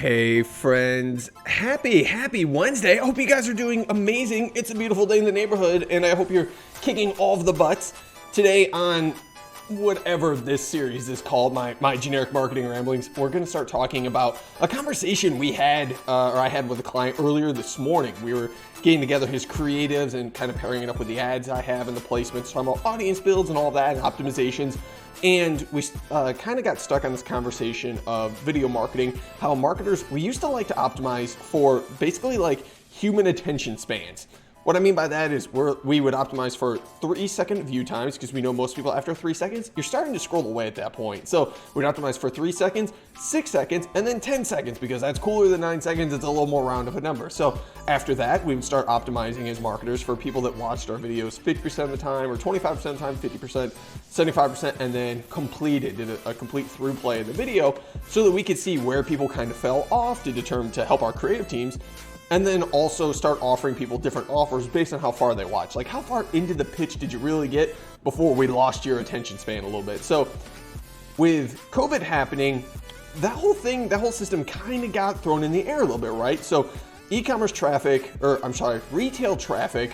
Hey friends, happy Wednesday. I hope you guys are doing amazing. It's a beautiful day in the neighborhood and I hope you're kicking all of the butts. Today on whatever this series is called, my generic marketing ramblings, we're going to start talking about a conversation we had, or I had with a client earlier this morning. We were getting together his creatives and kind of pairing it up with the ads I have and the placements, talking about audience builds and all that and optimizations. And we kind of got stuck on this conversation of video marketing, how marketers, we used to like to optimize for basically like human attention spans. What I mean by that is we would optimize for 3-second view times because we know most people after 3 seconds, you're starting to scroll away at that point. So we'd optimize for 3 seconds, 6 seconds, and then 10 seconds because that's cooler than 9 seconds. It's a little more round of a number. So after that, we would start optimizing as marketers for people that watched our videos 50% of the time or 25% of the time, 50%, 75%, and then did a complete through play of the video so that we could see where people kind of fell off to help our creative teams. And then also start offering people different offers based on how far they watch. Like how far into the pitch did you really get before we lost your attention span a little bit? So with COVID happening, that whole system kind of got thrown in the air a little bit, right? So retail traffic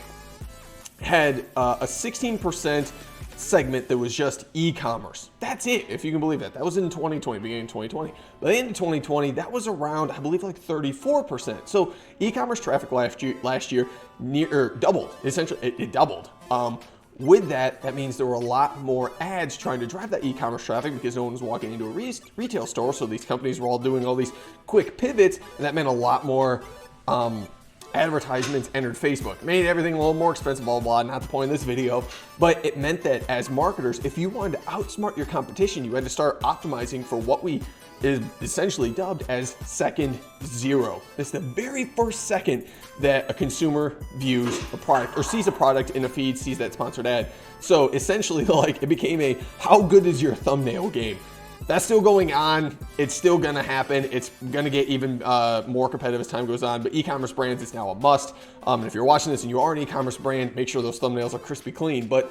had a 16% segment that was just e-commerce. That's it, if you can believe that. That was in 2020, beginning of 2020. By the end of 2020, that was around, I believe, like 34%. So e-commerce traffic last year doubled. Essentially, it doubled. With that means there were a lot more ads trying to drive that e-commerce traffic because no one was walking into a retail store. So these companies were all doing all these quick pivots, and that meant a lot more advertisements entered Facebook. Made everything a little more expensive, blah, blah, not the point of this video, but it meant that as marketers, if you wanted to outsmart your competition, you had to start optimizing for what we is essentially dubbed as second zero. It's the very first second that a consumer views a product or sees a product in a feed, sees that sponsored ad. So essentially, like, it became a how good is your thumbnail game. That's still going on. It's still gonna happen. It's gonna get even more competitive as time goes on, but e-commerce brands, it's now a must. And if you're watching this and you are an e-commerce brand, make sure those thumbnails are crispy clean. But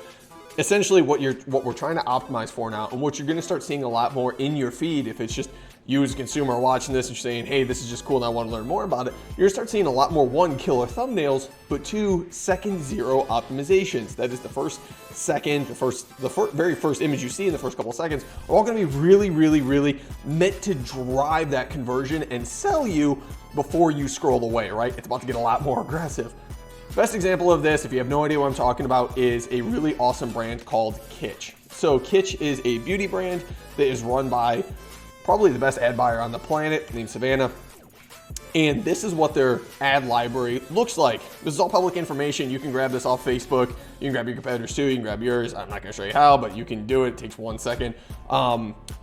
essentially what we're trying to optimize for now, and what you're gonna start seeing a lot more in your feed, if it's just you as a consumer watching this and you're saying, hey, this is just cool and I want to learn more about it, you're gonna start seeing a lot more 1, killer thumbnails, but 2, second zero optimizations. That is the first second, the very first image you see in the first couple of seconds are all gonna be really meant to drive that conversion and sell you before you scroll away, right? It's about to get a lot more aggressive. Best example of this, if you have no idea what I'm talking about, is a really awesome brand called Kitsch. So Kitsch is a beauty brand that is run by probably the best ad buyer on the planet named Savannah. And this is what their ad library looks like. This is all public information. You can grab this off Facebook. You can grab your competitors too. You can grab yours. I'm not gonna show you how, but you can do it. It takes 1 second.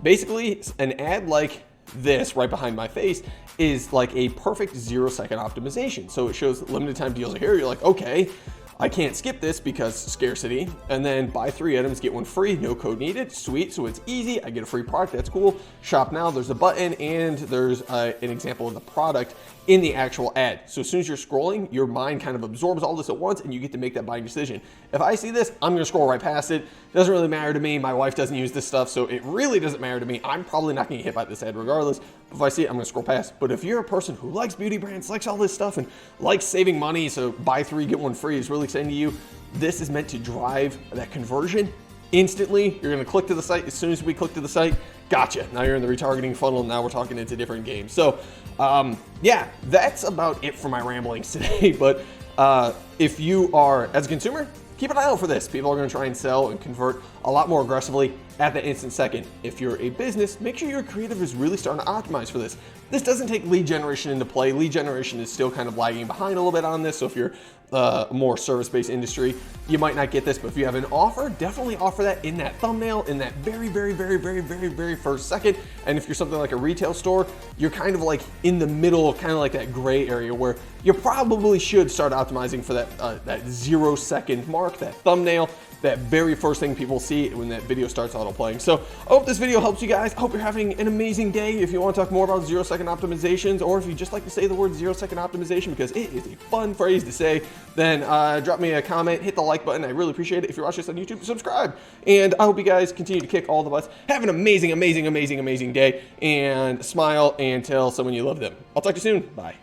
Basically, an ad like this right behind my face is like a perfect 0-second optimization. So it shows limited time deals are here. You're like, okay, I can't skip this because scarcity. And then buy 3 items, get 1 free, no code needed. Sweet, so it's easy. I get a free product, that's cool. Shop now, there's a button and there's an example of the product in the actual ad. So as soon as you're scrolling, your mind kind of absorbs all this at once and you get to make that buying decision. If I see this, I'm gonna scroll right past it. Doesn't really matter to me. My wife doesn't use this stuff, so it really doesn't matter to me. I'm probably not gonna get hit by this ad regardless. If I see it, I'm gonna scroll past. But if you're a person who likes beauty brands, likes all this stuff, and likes saving money, so buy 3, get 1 free is really exciting to you, this is meant to drive that conversion instantly. You're gonna click to the site. As soon as we click to the site, gotcha. Now you're in the retargeting funnel. Now we're talking into different games. So yeah, that's about it for my ramblings today. But if you are, as a consumer, keep an eye out for this. People are gonna try and sell and convert a lot more aggressively at the instant second. If you're a business, make sure your creative is really starting to optimize for this. This doesn't take lead generation into play. Lead generation is still kind of lagging behind a little bit on this. So if you're a more service-based industry, you might not get this, but if you have an offer, definitely offer that in that thumbnail, in that very first second. And if you're something like a retail store, you're kind of like in the middle, kind of like that gray area where you probably should start optimizing for that 0-second mark, that thumbnail, that very first thing people see when that video starts auto playing. So I hope this video helps you guys. I hope you're having an amazing day. If you want to talk more about 0-second optimizations, or if you just like to say the word 0-second optimization because it is a fun phrase to say, then drop me a comment, hit the like button. I really appreciate it. If you're watching this on YouTube, subscribe. And I hope you guys continue to kick all the butts. Have an amazing, amazing, amazing, amazing day, and smile and tell someone you love them. I'll talk to you soon. Bye.